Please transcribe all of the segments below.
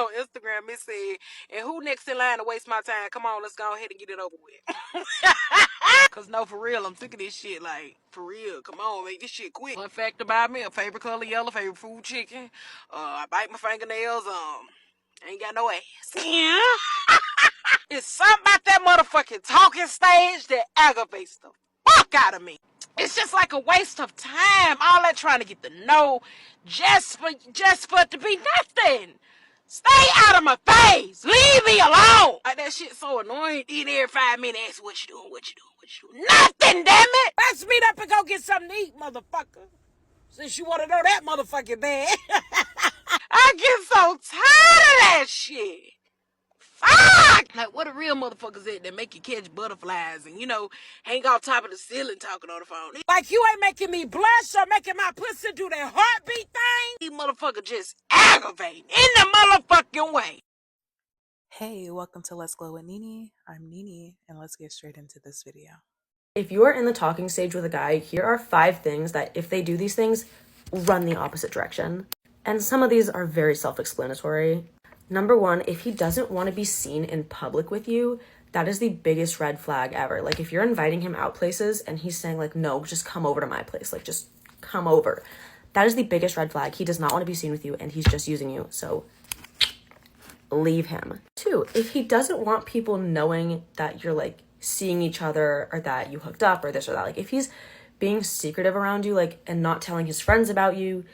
On Instagram, it said, and who next in line to waste my time? Come on, let's go ahead and get it over with. Cause no, for real, I'm sick of this shit. Like, for real, come on, make this shit quick. Fun fact about me, a favorite color yellow, favorite food chicken. I bite my fingernails, ain't got no ass. Yeah. It's something about that motherfucking talking stage that aggravates the fuck out of me. It's just like a waste of time. All that trying to get to know just for it to be nothing. Stay out of my face. Leave me alone. Like, that shit so annoying. Then every 5 minutes, ask what you doing, what you doing, what you doing. Nothing, damn it. Let's meet up and go get something to eat, motherfucker. Since you want to know that motherfucking bad. I get so tired of that shit. Fuck! Like, what a real motherfuckers at that make you catch butterflies and, hang off top of the ceiling talking on the phone. Like, you ain't making me blush or making my pussy do that heartbeat thing. These motherfuckers just aggravating in the motherfucking way. Hey, welcome to Let's Glow with Nini. I'm Nini, and let's get straight into this video. If you are in the talking stage with a guy, here are 5 things that if they do these things, run the opposite direction. And some of these are very self-explanatory. Number 1, if he doesn't want to be seen in public with you, that is the biggest red flag ever. Like, if you're inviting him out places and he's saying, like, no, just come over to my place. Like, just come over. That is the biggest red flag. He does not want to be seen with you and he's just using you. So leave him. 2, if he doesn't want people knowing that you're, like, seeing each other or that you hooked up or this or that. Like, if he's being secretive around you, like, and not telling his friends about you,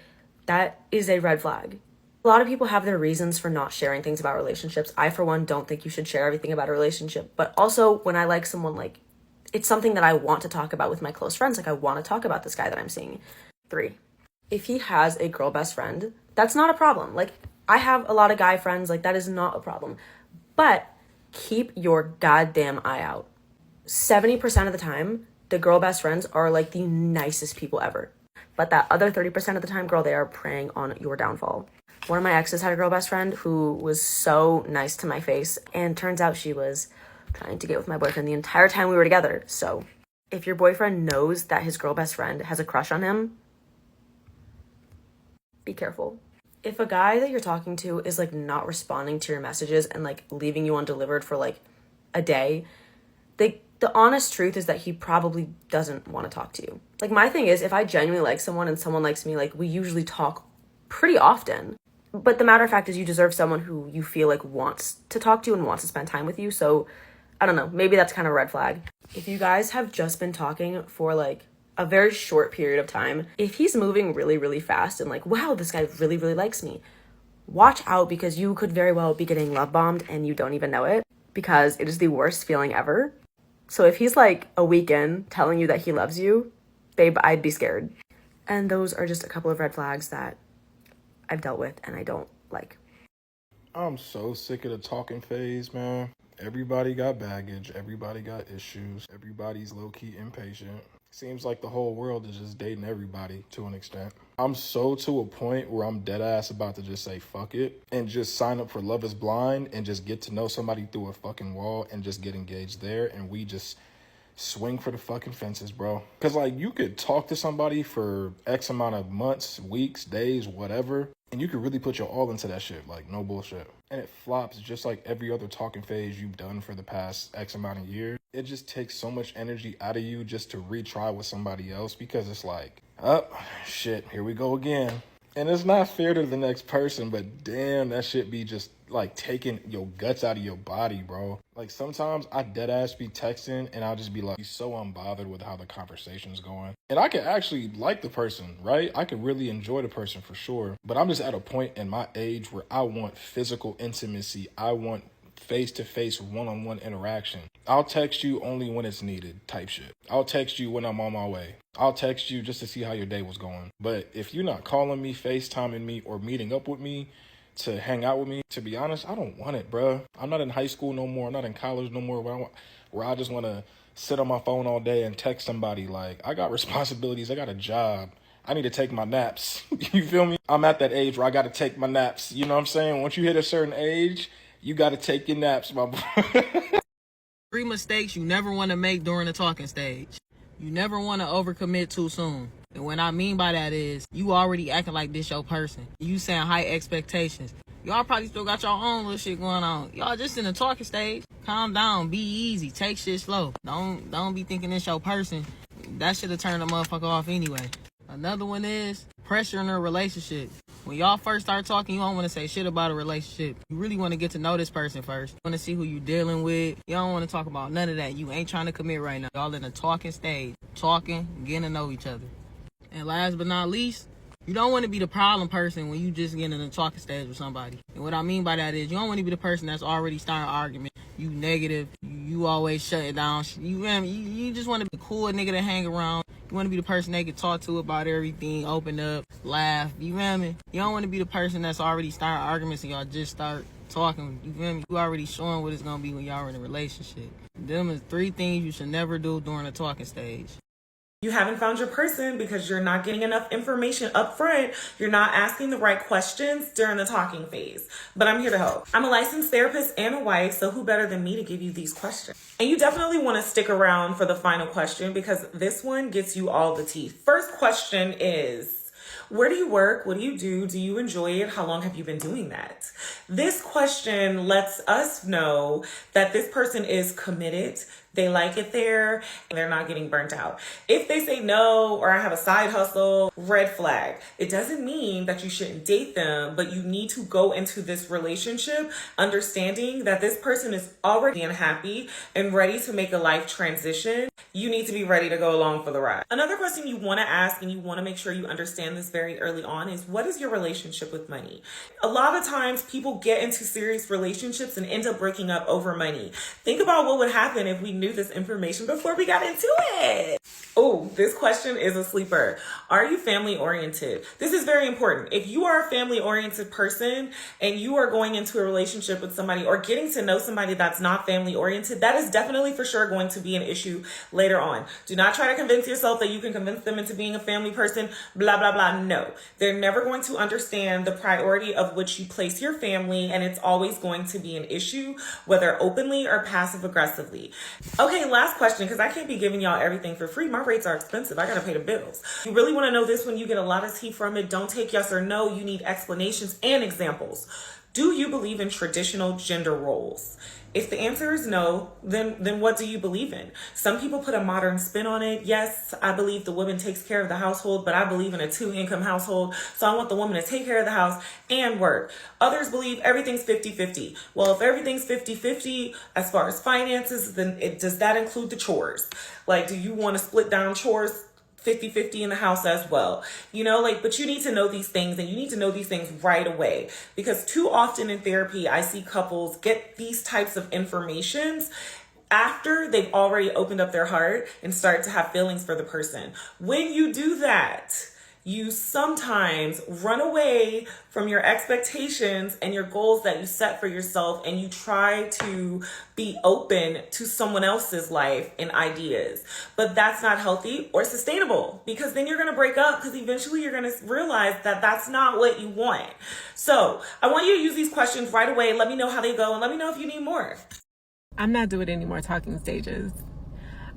that is a red flag. A lot of people have their reasons for not sharing things about relationships. I, for one, don't think you should share everything about a relationship. But also, when I like someone, like, it's something that I want to talk about with my close friends. Like, I want to talk about this guy that I'm seeing. 3, if he has a girl best friend, that's not a problem. Like, I have a lot of guy friends. Like, that is not a problem. But keep your goddamn eye out. 70% of the time, the girl best friends are, like, the nicest people ever. But that other 30% of the time, girl, they are preying on your downfall. One of my exes had a girl best friend who was so nice to my face, and turns out she was trying to get with my boyfriend the entire time we were together. So if your boyfriend knows that his girl best friend has a crush on him, be careful. If a guy that you're talking to is, like, not responding to your messages and, like, leaving you undelivered for, like, a day, the honest truth is that he probably doesn't want to talk to you. Like, my thing is, if I genuinely like someone and someone likes me, like, we usually talk pretty often. But the matter of fact is you deserve someone who you feel like wants to talk to you and wants to spend time with you. So, I don't know, maybe that's kind of a red flag. If you guys have just been talking for, like, a very short period of time, if he's moving really, really fast and, like, wow, this guy really, really likes me, watch out, because you could very well be getting love bombed and you don't even know it, because it is the worst feeling ever. So if he's, like, a week in telling you that he loves you, babe, I'd be scared. And those are just a couple of red flags that I've dealt with and I don't like. I'm so sick of the talking phase, man. Everybody got baggage. Everybody got issues. Everybody's low-key impatient. Seems like the whole world is just dating everybody to an extent. I'm so to a point where I'm dead ass about to just say fuck it and just sign up for Love is Blind and just get to know somebody through a fucking wall and just get engaged there, and we just swing for the fucking fences, bro. Because, like, you could talk to somebody for X amount of months, weeks, days, whatever, and you could really put your all into that shit, like, no bullshit. And it flops just like every other talking phase you've done for the past X amount of years. It just takes so much energy out of you just to retry with somebody else, because it's like, oh, shit, here we go again. And it's not fair to the next person, but damn, that shit be just, like, taking your guts out of your body, bro. Like, sometimes I dead ass be texting and I'll just be like, so unbothered with how the conversation's going. And I can actually like the person, right? I can really enjoy the person for sure. But I'm just at a point in my age where I want physical intimacy. I want face-to-face, one-on-one interaction. I'll text you only when it's needed type shit. I'll text you when I'm on my way. I'll text you just to see how your day was going. But if you're not calling me, FaceTiming me, or meeting up with me to hang out with me, to be honest, I don't want it, bro. I'm not in high school no more. I'm not in college no more where I just want to sit on my phone all day and text somebody. Like, I got responsibilities. I got a job. I need to take my naps. You feel me? I'm at that age where I got to take my naps. You know what I'm saying? Once you hit a certain age, you got to take your naps, my boy. 3 mistakes you never want to make during the talking stage. You never want to overcommit too soon. And what I mean by that is you already acting like this your person. You saying high expectations. Y'all probably still got your own little shit going on. Y'all just in the talking stage. Calm down, be easy, take shit slow. Don't be thinking it's your person. That should have turned the motherfucker off anyway. Another one is pressure in a relationship. When y'all first start talking, you don't want to say shit about a relationship. You really want to get to know this person first. You want to see who you dealing with. You don't want to talk about none of that. You ain't trying to commit right now. Y'all in the talking stage. Talking, getting to know each other. And last but not least, you don't want to be the problem person when you just get in the talking stage with somebody. And what I mean by that is you don't want to be the person that's already starting an argument. You negative. You always shut it down. You just want to be a cool nigga to hang around. You want to be the person they can talk to about everything, open up, laugh. You feel me? You don't want to be the person that's already starting arguments and y'all just start talking. You feel me? You already showing what it's going to be when y'all are in a relationship. Them is 3 things you should never do during the talking stage. You haven't found your person because you're not getting enough information up front. You're not asking the right questions during the talking phase. But I'm here to help. I'm a licensed therapist and a wife, so who better than me to give you these questions? And you definitely want to stick around for the final question because this one gets you all the teeth. First question is, where do you work? What do you do? Do you enjoy it? How long have you been doing that? This question lets us know that this person is committed. They like it there and they're not getting burnt out. If they say no, or I have a side hustle, red flag. It doesn't mean that you shouldn't date them, but you need to go into this relationship understanding that this person is already unhappy and ready to make a life transition. You need to be ready to go along for the ride. Another question you want to ask, and you want to make sure you understand this very early on, is what is your relationship with money? A lot of times people get into serious relationships and end up breaking up over money. Think about what would happen if we knew this information before we got into it. Oh, this question is a sleeper. Are you family oriented? This is very important. If you are a family oriented person and you are going into a relationship with somebody or getting to know somebody that's not family oriented, that is definitely for sure going to be an issue later on. Do not try to convince yourself that you can convince them into being a family person, blah, blah, blah. No, they're never going to understand the priority of which you place your family, and it's always going to be an issue, whether openly or passive aggressively. Okay, last question, because I can't be giving y'all everything for free. My rates are expensive. I gotta pay the bills. You really want to know this one, you get a lot of tea from it. Don't take yes or no. You need explanations and examples. Do you believe in traditional gender roles? If the answer is no, then what do you believe in? Some people put a modern spin on it. Yes, I believe the woman takes care of the household, but I believe in a 2-income household. So I want the woman to take care of the house and work. Others believe everything's 50-50. Well, if everything's 50-50 as far as finances, then does that include the chores? Like, do you want to split down chores 50-50 in the house as well? But you need to know these things, and you need to know these things right away, because too often in therapy, I see couples get these types of informations after they've already opened up their heart and start to have feelings for the person. When you do that, you sometimes run away from your expectations and your goals that you set for yourself, and you try to be open to someone else's life and ideas. But that's not healthy or sustainable, because then you're going to break up, because eventually you're going to realize that that's not what you want. So I want you to use these questions right away. Let me know how they go, and let me know if you need more. I'm not doing any more talking stages.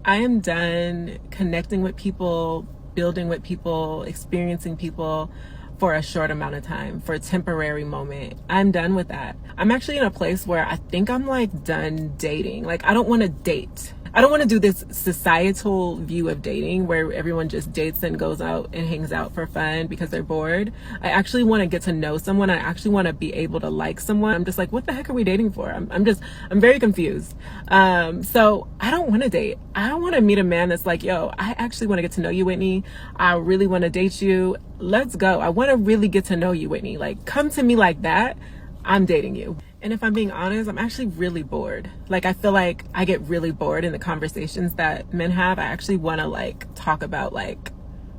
I am done connecting with people, building with people, experiencing people for a short amount of time, for a temporary moment. I'm done with that. I'm actually in a place where I think I'm done dating. I don't want to date. I don't want to do this societal view of dating where everyone just dates and goes out and hangs out for fun because they're bored. I actually want to get to know someone. I actually want to be able to like someone. I'm just like, what the heck are we dating for? I'm very confused. So I don't want to date. I want to meet a man that's like, yo, I actually want to get to know you, Whitney. I really want to date you. Let's go. I want to really get to know you, Whitney. Come to me like that. I'm dating you. And if I'm being honest, I'm actually really bored. I feel like I get really bored in the conversations that men have. I actually want to talk about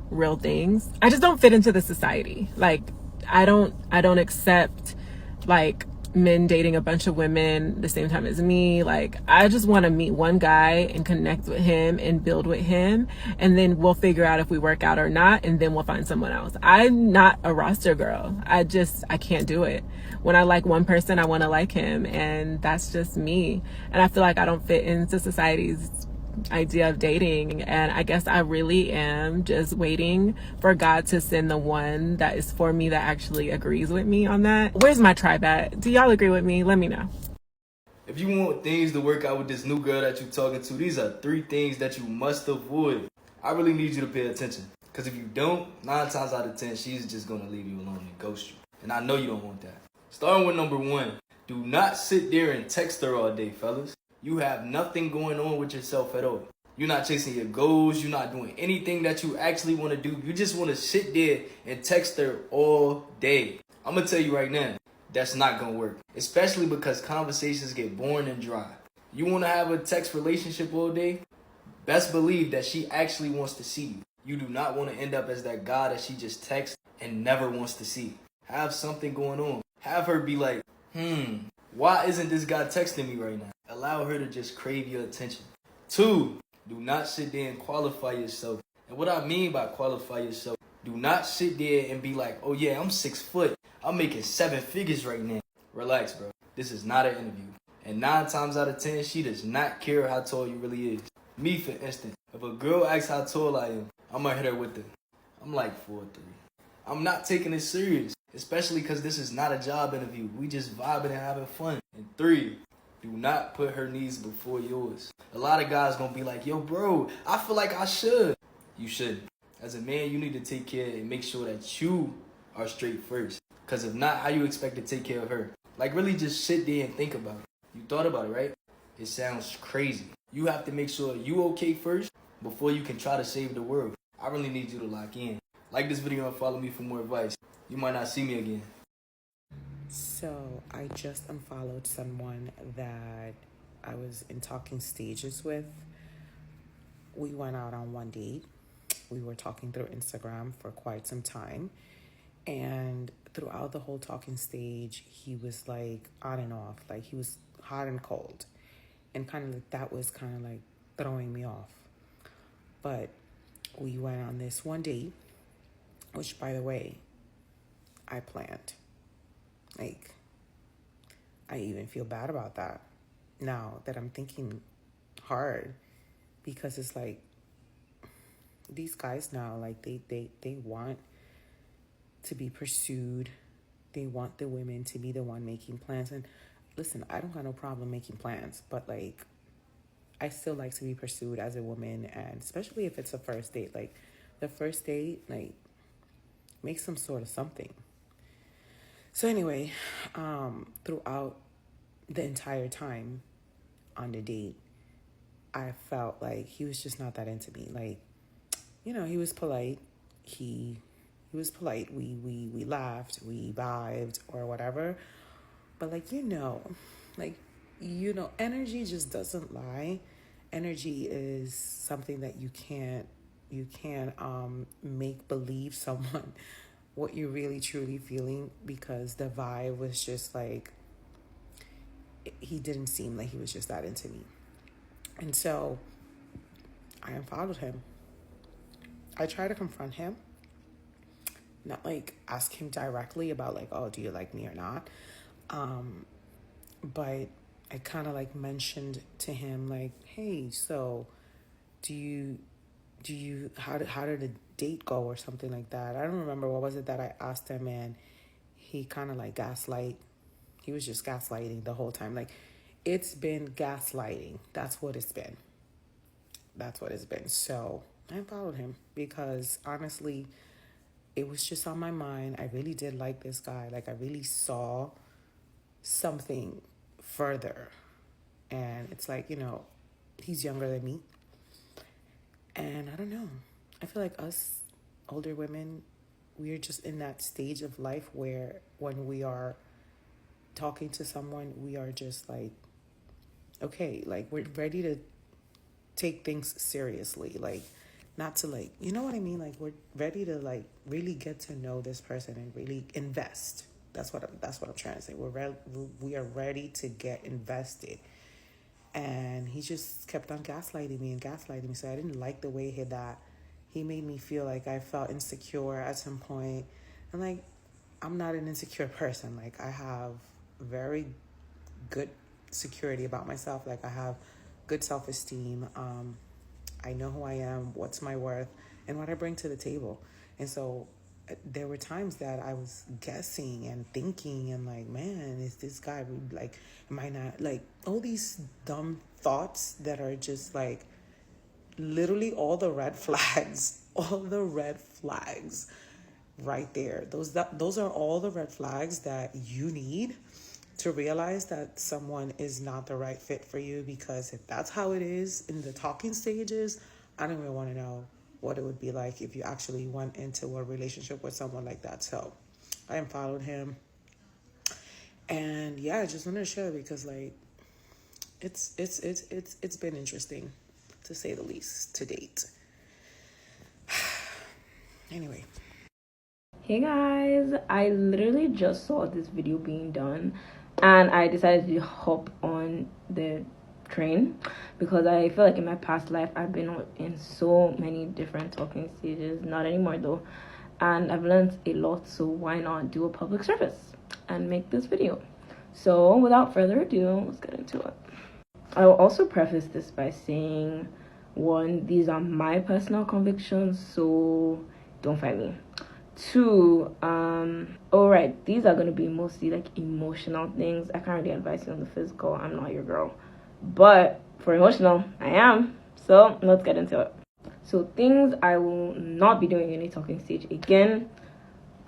real things. I just don't fit into the society. I don't accept men dating a bunch of women the same time as me. I just want to meet one guy and connect with him and build with him, and then we'll figure out if we work out or not, and then we'll find someone else. I'm not a roster girl. I can't do it. When I like one person, I want to like him, and that's just me. And I feel like I don't fit into society's idea of dating. And I guess I really am just waiting for God to send the one that is for me, that actually agrees with me on that. Where's my tribe at? Do y'all agree with me? Let me know. If you want things to work out with this new girl that you're talking to, these are 3 things that you must avoid. I really need you to pay attention. Because if you don't, 9 times out of 10, she's just going to leave you alone and ghost you. And I know you don't want that. Starting with number 1, do not sit there and text her all day, fellas. You have nothing going on with yourself at all. You're not chasing your goals. You're not doing anything that you actually want to do. You just want to sit there and text her all day. I'm going to tell you right now, that's not going to work. Especially because conversations get boring and dry. You want to have a text relationship all day? Best believe that she actually wants to see you. You do not want to end up as that guy that she just texts and never wants to see. Have something going on. Have her be like, why isn't this guy texting me right now? Allow her to just crave your attention. 2, do not sit there and qualify yourself. And what I mean by qualify yourself, do not sit there and be like, oh yeah, I'm 6 foot. I'm making 7 figures right now. Relax, bro. This is not an interview. And 9 times out of 10, she does not care how tall you really is. Me, for instance, if a girl asks how tall I am, I'm gonna hit her with I'm like 4'3". I'm not taking it serious, especially because this is not a job interview. We just vibing and having fun. And 3, do not put her needs before yours. A lot of guys gonna be like, yo, bro, I feel like I should. You should. As a man, you need to take care and make sure that you are straight first. Because if not, how you expect to take care of her? Like, really just sit there and think about it. You thought about it, right? It sounds crazy. You have to make sure you okay first before you can try to save the world. I really need you to lock in. Like this video and follow me for more advice. You might not see me again. So I just unfollowed someone that I was in talking stages with. We went out on one date. We were talking through Instagram for quite some time. And throughout the whole talking stage, he was like on and off. Like he was hot and cold. And kind of like that was kind of like throwing me off. But we went on this one date, which by the way, I planned. Like, I even feel bad about that now that I'm thinking hard, because it's like these guys now, like they want to be pursued. They want the women to be the one making plans. And listen, I don't got no problem making plans, but like I still like to be pursued as a woman, and especially if it's a first date. Like the first date, like make some sort of something. So anyway, throughout the entire time on the date, I felt like he was just not that into me. Like, you know, he was polite. He was polite. We laughed, we vibed or whatever. But like, energy just doesn't lie. Energy is something that you can't make believe someone what you're really truly feeling, because the vibe was just like, he didn't seem like he was just that into me. And so I unfollowed him. I tried to confront him, not like ask him directly about like, oh, do you like me or not? But I kind of like mentioned to him like, hey, so how did the date go or something like that? I don't remember what was it that I asked him, and he kind of like gaslight. He was just gaslighting the whole time. Like, it's been gaslighting. That's what it's been. So I followed him because honestly, it was just on my mind. I really did like this guy. Like, I really saw something further. And it's like, he's younger than me. And I don't know. I feel like us older women, we're just in that stage of life where when we are talking to someone, we are just like, okay, like we're ready to take things seriously. Like, not to like, you know what I mean? Like, we're ready to like really get to know this person and really invest. That's what I'm trying to say. We are ready to get invested. And he just kept on gaslighting me. So I didn't like the way he made me feel like I felt insecure at some point. And like, I'm not an insecure person. Like, I have very good security about myself. Like, I have good self-esteem. I know who I am, what's my worth, and what I bring to the table. And so there were times that I was guessing and thinking and like, man, is this guy like, am I not, like, all these dumb thoughts that are just like literally all the red flags, all the red flags right there. Those are all the red flags that you need to realize that someone is not the right fit for you, because if that's how it is in the talking stages, I don't even want to know what it would be like if you actually went into a relationship with someone like that. So I unfollowed him, and yeah, I just wanted to share because like it's been interesting to say the least to date. Anyway. Hey guys, I literally just saw this video being done and I decided to hop on the train because I feel like in my past life I've been in so many different talking stages, not anymore though, and I've learned a lot, so why not do a public service and make this video. So without further ado, let's get into it. I will also preface this by saying, one, these are my personal convictions, so don't fight me. Two, alright, these are gonna be mostly like emotional things. I can't really advise you on the physical, I'm not your girl. But for emotional, I am. So let's get into it. So things I will not be doing in a talking stage again.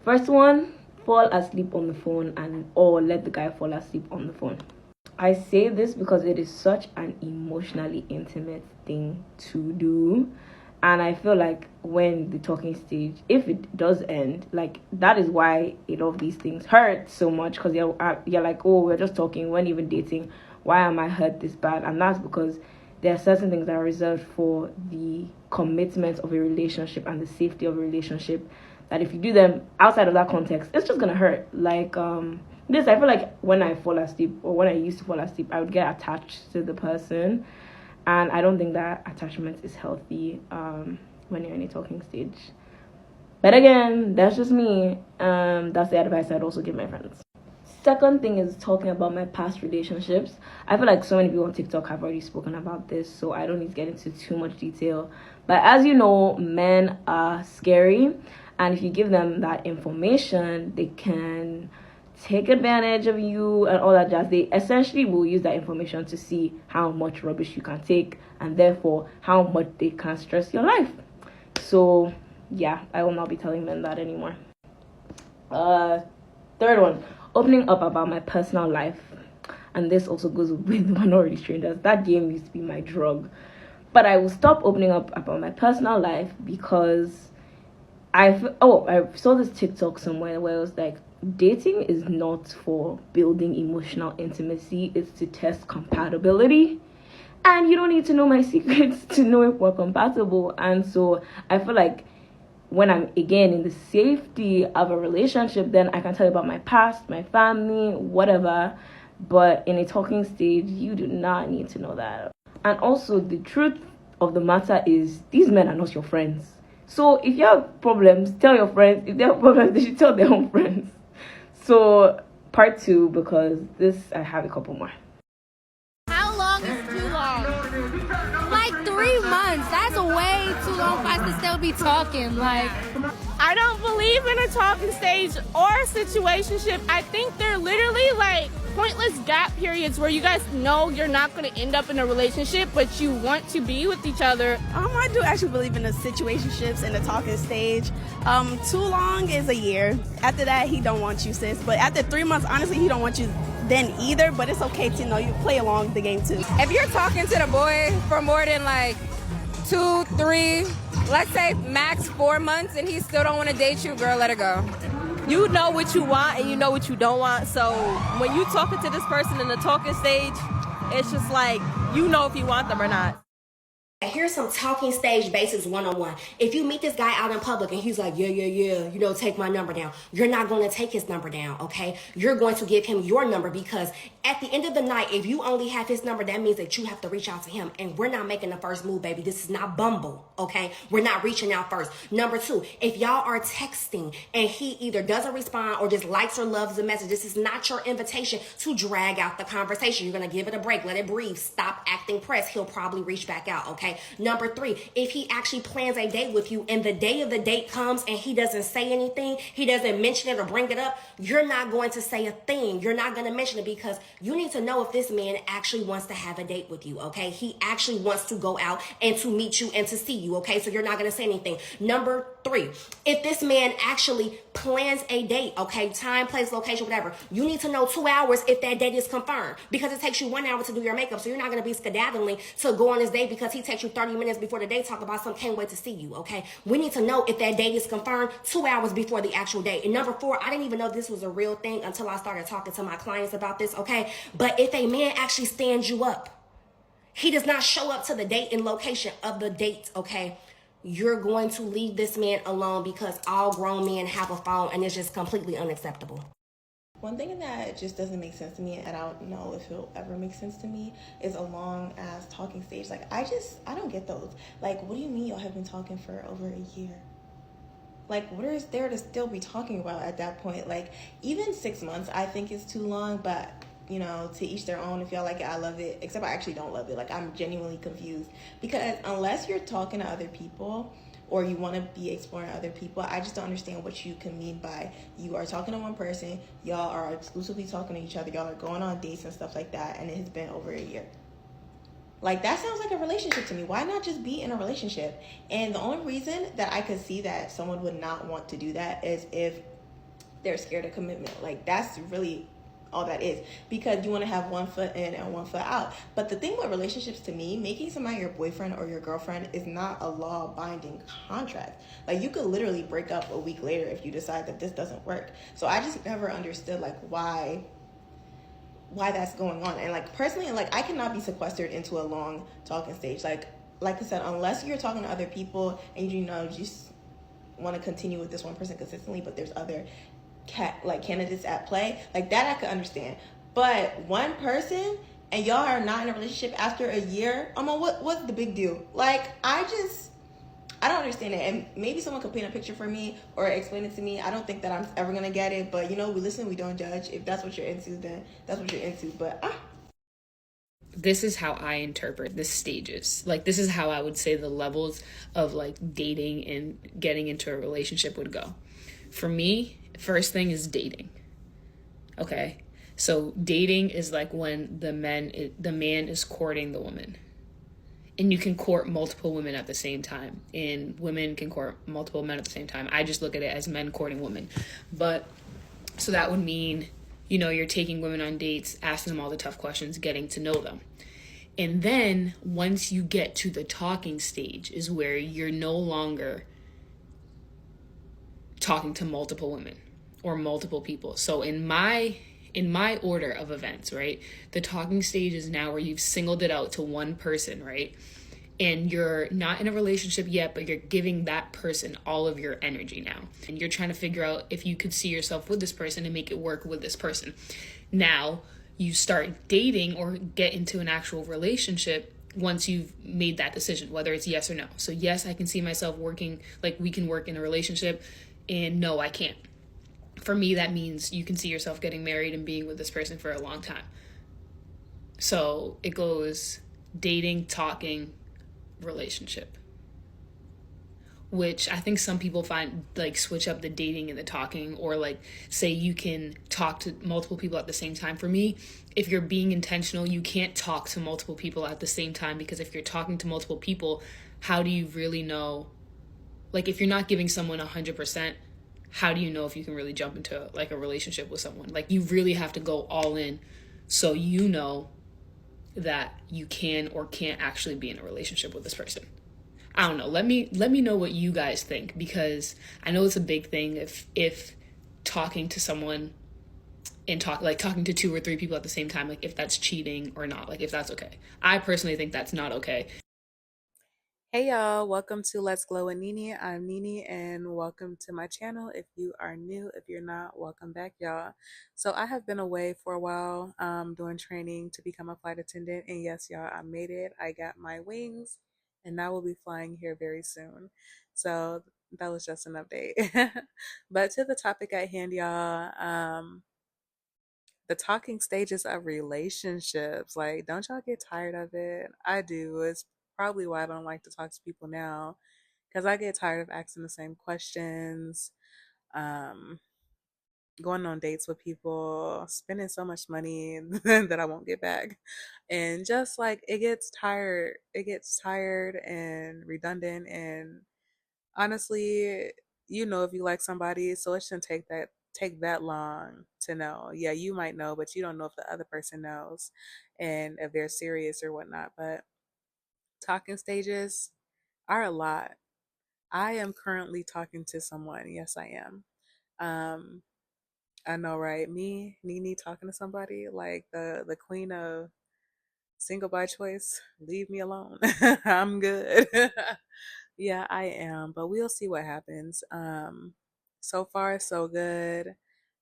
First one, fall asleep on the phone or let the guy fall asleep on the phone. I say this because it is such an emotionally intimate thing to do. And I feel like when the talking stage, if it does end, like that is why a lot of these things hurt so much, because you're like, oh, we're just talking, we're not even dating. Why am I hurt this bad? And that's because there are certain things that are reserved for the commitment of a relationship and the safety of a relationship, that if you do them outside of that context, it's just gonna hurt. Like this, I feel like when I fall asleep, or when I used to fall asleep, I would get attached to the person. And I don't think that attachment is healthy when you're in a talking stage. But again, that's just me. That's the advice I'd also give my friends. Second thing is talking about my past relationships. I feel like so many people on TikTok have already spoken about this, so I don't need to get into too much detail. But as you know, men are scary. And if you give them that information, they can take advantage of you and all that jazz. They essentially will use that information to see how much rubbish you can take, and therefore how much they can stress your life. So yeah, I will not be telling men that anymore. Third one, opening up about my personal life. And this also goes with Minority Strangers. That game used to be my drug. But I will stop opening up about my personal life because I saw this TikTok somewhere where it was like, dating is not for building emotional intimacy, it's to test compatibility. And you don't need to know my secrets to know if we're compatible. And so I feel like when I'm again in the safety of a relationship, then I can tell you about my past, my family, whatever. But in a talking stage, you do not need to know that. And also, the truth of the matter is, these men are not your friends. So if you have problems, tell your friends. If they have problems, they should tell their own friends. So part 2, because this, I have a couple more. How long is too long? Like 3 months. That's way too long for us to still be talking. Like, I don't believe in a talking stage or a situationship. I think they're literally like pointless gap periods where you guys know you're not going to end up in a relationship, but you want to be with each other. I do actually believe in the situationships and the talking stage. Too long is a year. After that, he don't want you, sis. But after 3 months, honestly, he don't want you then either. But it's okay to you play along the game too. If you're talking to the boy for more than like 2, 3, let's say max 4 months, and he still don't want to date you, girl, let it go. You know what you want and you know what you don't want. So when you talking to this person in the talking stage, it's just like, you know if you want them or not. Here's some talking stage basics 101. If you meet this guy out in public and he's like, yeah, take my number down. You're not going to take his number down, okay? You're going to give him your number, because At the end of the night, if you only have his number, that means that you have to reach out to him. And we're not making the first move, baby. This is not Bumble, okay? We're not reaching out first. Number two, if y'all are texting and he either doesn't respond or just likes or loves the message, this is not your invitation to drag out the conversation. You're going to give it a break. Let it breathe. Stop acting pressed. He'll probably reach back out, okay? Number three, if he actually plans a date with you and the day of the date comes and he doesn't say anything, he doesn't mention it or bring it up, you're not going to say a thing. You're not going to mention it because you need to know if this man actually wants to have a date with you, okay? He actually wants to go out and to meet you and to see you, okay? So you're not going to say anything. Number three, if this man actually plans a date, okay, time, place, location, whatever, you need to know 2 hours if that date is confirmed because it takes you 1 hour to do your makeup. So you're not going to be skedaddling to go on this date because he takes you 30 minutes before the date, talk about some can't wait to see you, okay? We need to know if that date is confirmed 2 hours before the actual date. And number four, I didn't even know this was a real thing until I started talking to my clients about this, okay? But if a man actually stands you up, he does not show up to the date and location of the date, okay? You're going to leave this man alone because all grown men have a phone and it's just completely unacceptable. One thing that just doesn't make sense to me, and I don't know if it'll ever make sense to me, is a long ass talking stage. Like, I don't get those. Like, what do you mean y'all have been talking for over a year? Like, what is there to still be talking about at that point? Like, even 6 months I think is too long, but you know, to each their own. If y'all like it, I love it. Except I actually don't love it. Like, I'm genuinely confused because unless you're talking to other people or you want to be exploring other people, I just don't understand what you can mean by you are talking to one person, y'all are exclusively talking to each other, y'all are going on dates and stuff like that, and it has been over a year. Like, that sounds like a relationship to me. Why not just be in a relationship? And the only reason that I could see that someone would not want to do that is if they're scared of commitment. Like, that's really all that is, because you want to have 1 foot in and 1 foot out. But the thing with relationships, to me, making somebody your boyfriend or your girlfriend is not a law-binding contract. Like, you could literally break up a week later if you decide that this doesn't work. So I just never understood, like, why that's going on. And like, personally, like, I cannot be sequestered into a long talking stage. Like I said, unless you're talking to other people and you know just want to continue with this one person consistently, but there's other candidates at play, like that I could understand. But one person and y'all are not in a relationship after a year, what's the big deal? Like, I don't understand it. And maybe someone could paint a picture for me or explain it to me. I don't think that I'm ever gonna get it, but you know, we listen, we don't judge. If that's what you're into, then that's what you're into. But this is how I interpret the stages. Like, this is how I would say the levels of like dating and getting into a relationship would go. For me, first thing is dating. Okay, so dating is like when the man is courting the woman. And you can court multiple women at the same time. And women can court multiple men at the same time. I just look at it as men courting women. But, so that would mean, you know, you're taking women on dates, asking them all the tough questions, getting to know them. And then, once you get to the talking stage is where you're no longer talking to multiple women or multiple people. So in my order of events, right, the talking stage is now where you've singled it out to one person, right? And you're not in a relationship yet, but you're giving that person all of your energy now. And you're trying to figure out if you could see yourself with this person and make it work with this person. Now, you start dating or get into an actual relationship once you've made that decision, whether it's yes or no. So yes, I can see myself working, like we can work in a relationship, and no, I can't. For me, that means you can see yourself getting married and being with this person for a long time. So it goes dating, talking, relationship. Which I think some people find, like, switch up the dating and the talking, or like say you can talk to multiple people at the same time. For me, if you're being intentional, you can't talk to multiple people at the same time, because if you're talking to multiple people, how do you really know? Like, if you're not giving someone 100%, how do you know if you can really jump into like a relationship with someone? Like, you really have to go all in so you know that you can or can't actually be in a relationship with this person. I don't know. Let me know what you guys think, because I know it's a big thing if talking to someone and talking to 2 or 3 people at the same time, like if that's cheating or not, like if that's okay. I personally think that's not okay. Hey y'all, welcome to Let's Glow with Nini. I'm Nini and welcome to my channel. If you are new, if you're not, welcome back y'all. So I have been away for a while doing training to become a flight attendant, and yes y'all, I made it. I got my wings and I will be flying here very soon. So that was just an update. But to the topic at hand y'all, the talking stages of relationships. Like, don't y'all get tired of it? I do. It's probably why I don't like to talk to people now, because I get tired of asking the same questions, um, going on dates with people, spending so much money that I won't get back. And just like it gets tired and redundant, and honestly, you know if you like somebody, so it shouldn't take that long to know. Yeah, you might know, but you don't know if the other person knows and if they're serious or whatnot. But talking stages are a lot. I am currently talking to someone. Yes, I am. Um, I know, right? Me, Nene, talking to somebody like the queen of single by choice. Leave me alone. I'm good. Yeah, I am, but we'll see what happens. So far so good.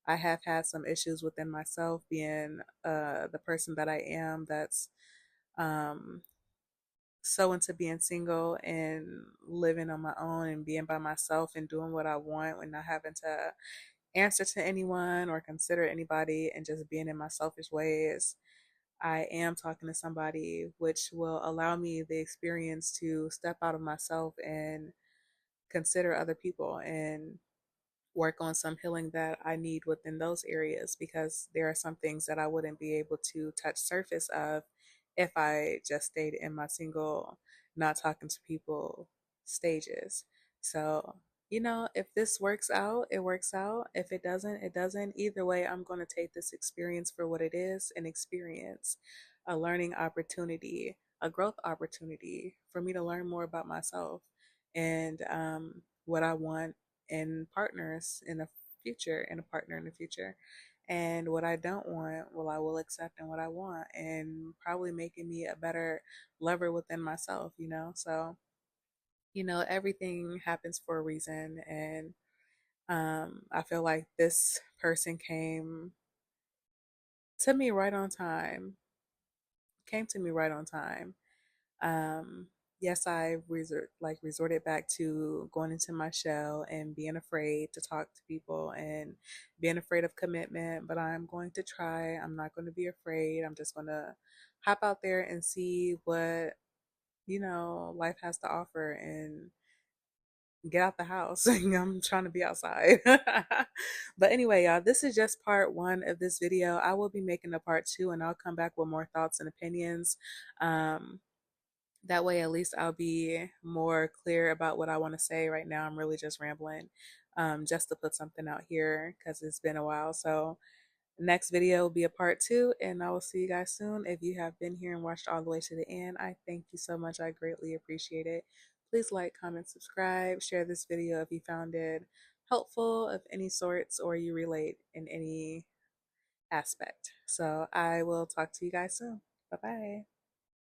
I have had some issues within myself being the person that I am that's um so into being single and living on my own and being by myself and doing what I want and not having to answer to anyone or consider anybody and just being in my selfish ways. I am talking to somebody which will allow me the experience to step out of myself and consider other people and work on some healing that I need within those areas, because there are some things that I wouldn't be able to touch surface of if I just stayed in my single, not talking to people stages. So, if this works out, it works out. If it doesn't, it doesn't. Either way, I'm going to take this experience for what it is, an experience, a learning opportunity, a growth opportunity for me to learn more about myself and what I want in partners in the future, in a partner in the future. And what I don't want, well, I will accept, and what I want, and probably making me a better lover within myself. So, everything happens for a reason. And I feel like this person to me right on time, came to me right on time. Um, yes, I resorted back to going into my shell and being afraid to talk to people and being afraid of commitment, but I'm going to try. I'm not going to be afraid. I'm just going to hop out there and see what, life has to offer and get out the house. I'm trying to be outside. But anyway, y'all, this is just part one of this video. I will be making a part two and I'll come back with more thoughts and opinions. That way, at least I'll be more clear about what I want to say. Right now, I'm really just rambling, just to put something out here because it's been a while. So, next video will be a part two, and I will see you guys soon. If you have been here and watched all the way to the end, I thank you so much. I greatly appreciate it. Please like, comment, subscribe, share this video if you found it helpful of any sorts or you relate in any aspect. So, I will talk to you guys soon. Bye bye.